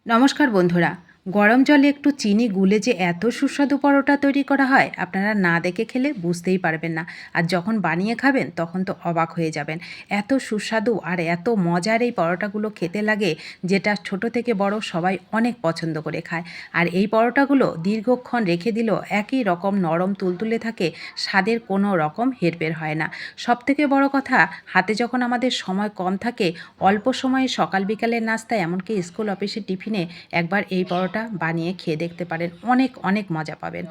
নমস্কার বন্ধুরা। গরম জলে একটু চিনি গুলে যে এত সুস্বাদু পরোটা তৈরি করা হয় আপনারা না দেখে খেলে বুঝতেই পারবেন না। আর যখন বানিয়ে খাবেন তখন তো অবাক হয়ে যাবেন। এত সুস্বাদু আর এত মজার এই পরোটাগুলো খেতে লাগে, যেটা ছোট থেকে বড় সবাই অনেক পছন্দ করে খায়। আর এই পরোটাগুলো দীর্ঘক্ষণ রেখে দিলেও একই রকম নরম তুলতুলে থাকে, স্বাদের কোনো রকম হেরফের হয় না। সবথেকে বড় কথা, হাতে যখন আমাদের সময় কম থাকে, অল্প সময়ে সকাল বিকালের নাস্তায় এমনকি স্কুল অফিসের টিফিনে একবার এই পরোটা বানিয়ে খেয়ে দেখতে পারেন, অনেক অনেক মজা পাবেন।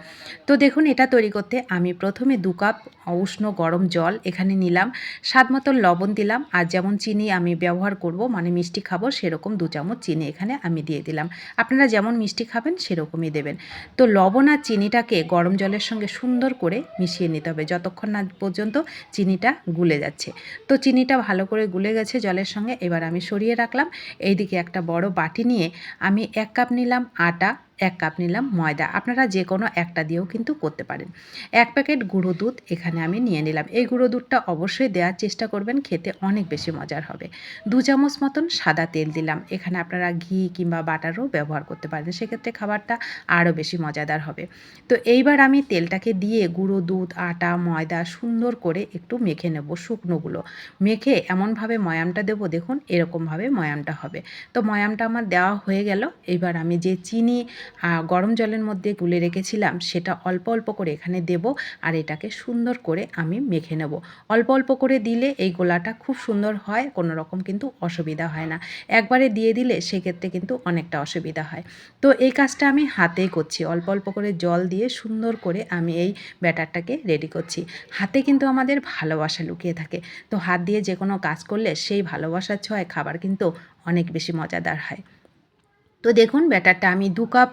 তো দেখুন, এটা তৈরি করতে আমি প্রথমে 2 কাপ উষ্ণ গরম জল এখানে নিলাম, স্বাদ মতন লবণ দিলাম, আর যেমন চিনি আমি ব্যবহার করব, মানে মিষ্টি খাবো সেরকম 2 চামচ চিনি এখানে আমি দিয়ে দিলাম। আপনারা যেমন মিষ্টি খাবেন সেরকমই দেবেন। তো লবণ আর চিনিটাকে গরম জলের সঙ্গে সুন্দর করে মিশিয়ে নিতে হবে যতক্ষণ না পর্যন্ত চিনিটা গুলে যাচ্ছে। তো চিনিটা ভালো করে গুলে গেছে জলের সঙ্গে, এবার আমি সরিয়ে রাখলাম। এইদিকে একটা বড় বাটি নিয়ে আমি 1 কাপ নিলাম আটা, 1 কাপ নিলাম ময়দা। আপনারা যে কোনো একটা দিয়েও কিন্তু করতে পারেন। 1 প্যাকেট গুঁড়ো দুধ এখানে আমি নিয়ে নিলাম। এই গুঁড়ো দুধটা অবশ্যই দেওয়ার চেষ্টা করবেন, খেতে অনেক বেশি মজার হবে। 2 চামচ মতন সাদা তেল দিলাম। এখানে আপনারা ঘি কিংবা বাটারও ব্যবহার করতে পারেন, সেক্ষেত্রে খাবারটা আরও বেশি মজাদার হবে। তো এইবার আমি তেলটাকে দিয়ে গুঁড়ো দুধ, আটা, ময়দা সুন্দর করে একটু মেখে নেব, শুকনোগুলো মেখে এমনভাবে ময়ামটা দেবো, দেখুন এরকমভাবে ময়ামটা হবে। তো ময়ামটা আমার দেওয়া হয়ে গেল। এবার আমি যে চিনি গরম জলের মধ্যে গুলে রেখেছিলাম সেটা অল্প অল্প করে এখানে দেব, আর এটাকে সুন্দর করে আমি মেখে নেব। অল্প অল্প করে দিলে এই গোলাটা খুব সুন্দর হয়, কোনো রকম কিন্তু অসুবিধা হয় না। একবারে দিয়ে দিলে সেক্ষেত্রে কিন্তু অনেকটা অসুবিধা হয়। তো এই কাজটা আমি হাতেই করছি, অল্প অল্প করে জল দিয়ে সুন্দর করে আমি এই ব্যাটারটাকে রেডি করছি। হাতে কিন্তু আমাদের ভালোবাসা লুকিয়ে থাকে। তো হাত দিয়ে যে কোনো কাজ করলে সেই ভালোবাসার ছোঁয়ায় খাবার কিন্তু অনেক বেশি মজাদার হয়। তো দেখুন, ব্যাটারটা আমি 2 কাপ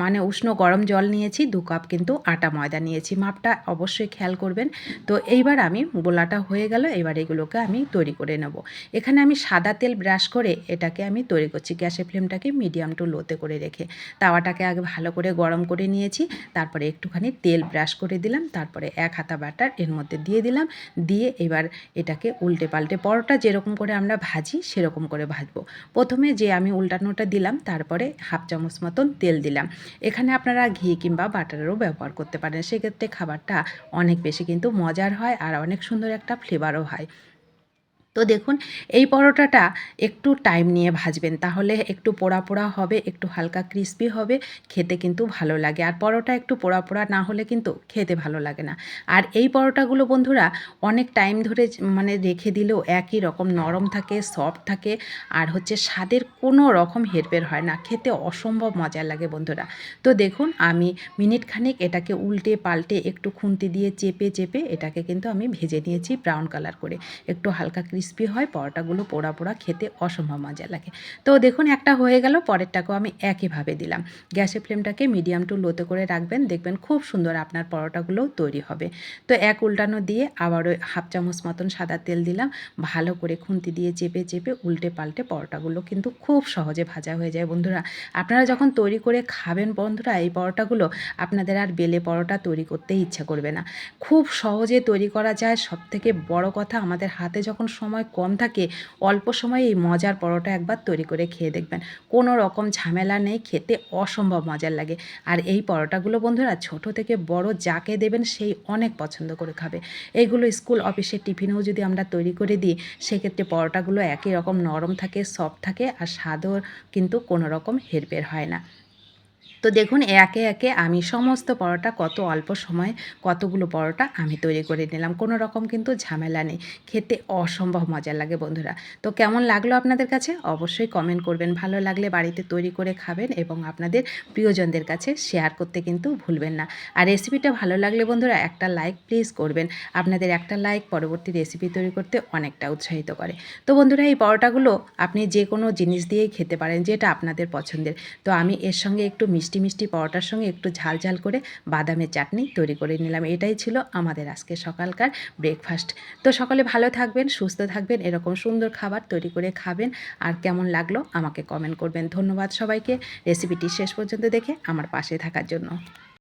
মানে উষ্ণ গরম জল নিয়েছি, 2 কাপ কিন্তু আটা ময়দা নিয়েছি। মাপটা অবশ্যই খেয়াল করবেন। তো এইবার আমি গোলাটা হয়ে গেল, এবার এগুলোকে আমি তৈরি করে নেব। এখানে আমি সাদা তেল ব্রাশ করে এটাকে আমি তৈরি করছি। গ্যাসের ফ্লেমটাকে মিডিয়াম টু লোতে করে রেখে তাওয়াটাকে আগে ভালো করে গরম করে নিয়েছি। তারপরে একটুখানি তেল ব্রাশ করে দিলাম, তারপরে 1 হাতা ব্যাটার এর মধ্যে দিয়ে দিলাম। দিয়ে এবার এটাকে উল্টে পাল্টে পরোটা যেরকম করে আমরা ভাজি সেরকম করে ভাজবো। প্রথমে যে আমি উল্টানোটা দিলাম, তারপরে 1/2 চামচ মতন তেল দিলাম। এখানে আপনারা ঘি কিংবা বাটারেরও ব্যবহার করতে পারেন, সেক্ষেত্রে খাবারটা অনেক বেশি কিন্তু মজার হয় আর অনেক সুন্দর একটা ফ্লেভারও হয়। তো দেখুন, এই পরোটাটা একটু টাইম নিয়ে ভাজবেন, তাহলে একটু পোড়া পোড়া হবে, একটু হালকা ক্রিস্পি হবে, খেতে কিন্তু ভালো লাগে। আর পরোটা একটু পোড়া পোড়া না হলে কিন্তু খেতে ভালো লাগে না। আর এই পরোটাগুলো বন্ধুরা অনেক টাইম ধরে মানে রেখে দিলেও একই রকম নরম থাকে, সফট থাকে, আর হচ্ছে স্বাদের কোনো রকম হেরফের হয় না, খেতে অসম্ভব মজা লাগে বন্ধুরা। তো দেখুন, আমি মিনিট খানেক এটাকে উল্টে পাল্টে একটু খুন্তি দিয়ে চেপে চেপে এটাকে কিন্তু আমি ভেজে নিয়েছি ব্রাউন কালার করে। একটু হালকা ক্রিস্পি হয়, পরোটাগুলো পোড়া পোড়া খেতে অসম্ভব মজা লাগে। তো দেখুন, একটা হয়ে গেল, পরেরটাকেও আমি একইভাবে দিলাম। গ্যাসের ফ্লেমটাকে মিডিয়াম টু লোতে করে রাখবেন, দেখবেন খুব সুন্দর আপনার পরোটাগুলোও তৈরি হবে। তো এক উল্টানো দিয়ে আবারও 1/2 চামচ মতন সাদা তেল দিলাম, ভালো করে খুন্তি দিয়ে চেপে চেপে উল্টে পাল্টে পরোটাগুলো কিন্তু খুব সহজে ভাজা হয়ে যায় বন্ধুরা। আপনারা যখন তৈরি করে খাবেন বন্ধুরা এই পরোটাগুলো, আপনাদের আর বেলে পরোটা তৈরি করতেই ইচ্ছা করবে না। খুব সহজে তৈরি করা যায়। সবথেকে বড় কথা, আমাদের হাতে যখন সময় কম থাকে, অল্প সময়ে এই মজার পরোটা একবার তৈরি করে খেয়ে দেখবেন, কোনো রকম ঝামেলা নেই, খেতে অসম্ভব মজার লাগে। আর এই পরোটাগুলো বন্ধুরা ছোট থেকে বড় যাকে দেবেন সেই অনেক পছন্দ করে খাবে। এইগুলো স্কুল অফিসের টিফিনেও যদি আমরা তৈরি করে দিই, সেক্ষেত্রে পরোটাগুলো একই রকম নরম থাকে, সফট থাকে, আর স্বাদও কিন্তু কোনো রকম হেরফের হয় না। তো দেখুন, একে একে আমি সমস্ত পরোটা কত অল্প সময়ে কতগুলো পরোটা আমি তৈরি করে নিলাম, কোনো রকম কিন্তু ঝামেলা নেই, খেতে অসম্ভব মজা লাগে বন্ধুরা। তো কেমন লাগলো আপনাদের কাছে অবশ্যই কমেন্ট করবেন, ভালো লাগলে বাড়িতে তৈরি করে খাবেন এবং আপনাদের প্রিয়জনদের কাছে শেয়ার করতে কিন্তু ভুলবেন না। আর রেসিপিটা ভালো লাগলে বন্ধুরা একটা লাইক প্লিজ করবেন, আপনাদের একটা লাইক পরবর্তী রেসিপি তৈরি করতে অনেকটা উৎসাহিত করে। তো বন্ধুরা, এই পরোটাগুলো আপনি যে কোনো জিনিস দিয়েই খেতে পারেন, যেটা আপনাদের পছন্দের। তো আমি এর সঙ্গে একটু মিষ্টি মিষ্টি পরোটার সঙ্গে একটু ঝাল ঝাল করে বাদামের চাটনি তৈরি করে নিলাম। এটাই ছিল আমাদের আজকে সকালকার ব্রেকফাস্ট। তো সকলে ভালো থাকবেন, সুস্থ থাকবেন, এরকম সুন্দর খাবার তৈরি করে খাবেন। আর কেমন লাগলো আমাকে কমেন্ট করবেন। ধন্যবাদ সবাইকে রেসিপিটি শেষ পর্যন্ত দেখে আমার পাশে থাকার জন্য।